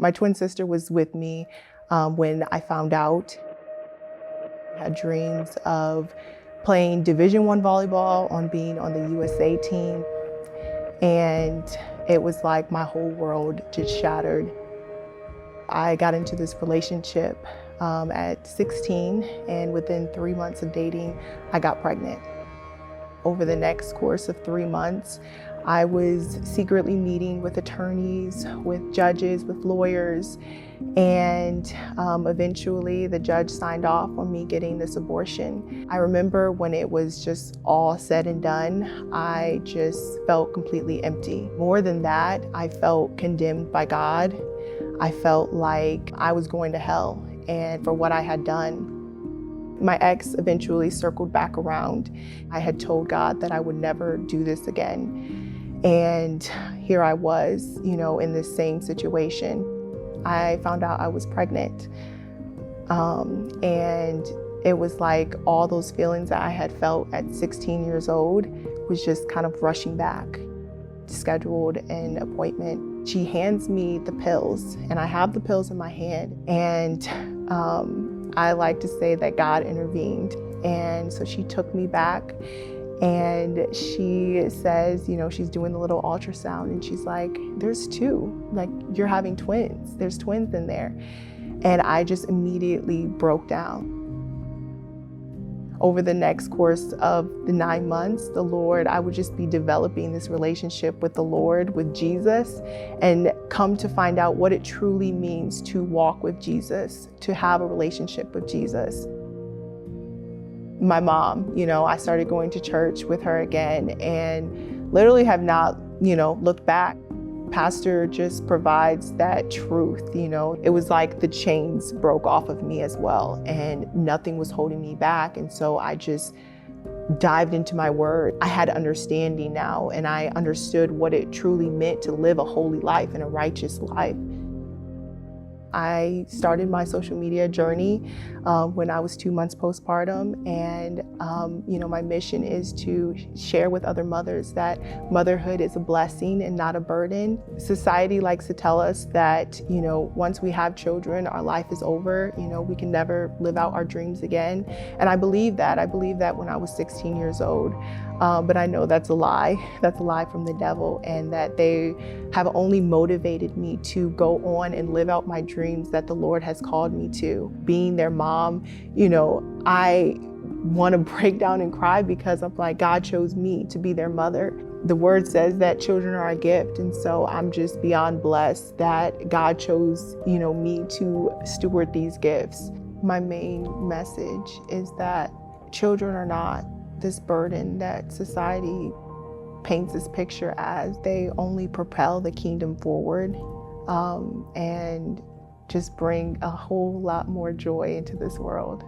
My twin sister was with me when I found out. I had dreams of playing Division I volleyball, on being on the USA team. And it was like my whole world just shattered. I got into this relationship at 16, and within 3 months of dating, I got pregnant. Over the next course of 3 months, I was secretly meeting with attorneys, with judges, with lawyers, and eventually the judge signed off on me getting this abortion. I remember when it was just all said and done, I just felt completely empty. More than that, I felt condemned by God. I felt like I was going to hell and for what I had done. My ex eventually circled back around. I had told God that I would never do this again. And here I was, in this same situation. I found out I was pregnant. And it was like all those feelings that I had felt at 16 years old was just kind of rushing back. Scheduled an appointment. She hands me the pills, and I have the pills in my hand. And I like to say that God intervened. And so she took me back, and she says, she's doing the little ultrasound, and she's like, there's two, like, you're having twins. There's twins in there. And I just immediately broke down. Over the next course of the 9 months, I would just be developing this relationship with the Lord, with Jesus, and come to find out what it truly means to walk with Jesus, to have a relationship with Jesus. My mom, I started going to church with her again and literally have not, looked back. Pastor just provides that truth, It was like the chains broke off of me as well, and nothing was holding me back. And so I just dived into my word. I had understanding now, and I understood what it truly meant to live a holy life and a righteous life. I started my social media journey when I was 2 months postpartum, and my mission is to share with other mothers that motherhood is a blessing and not a burden. Society likes to tell us that once we have children, our life is over. We can never live out our dreams again, and I believe that. I believe that when I was 16 years old, but I know that's a lie. That's a lie from the devil, and that they have only motivated me to go on and live out my dreams that the Lord has called me to. Being their mom, I want to break down and cry because I'm like, God chose me to be their mother. The word says that children are a gift, and so I'm just beyond blessed that God chose, me to steward these gifts. My main message is that children are not this burden that society paints this picture as. They only propel the kingdom forward and just bring a whole lot more joy into this world.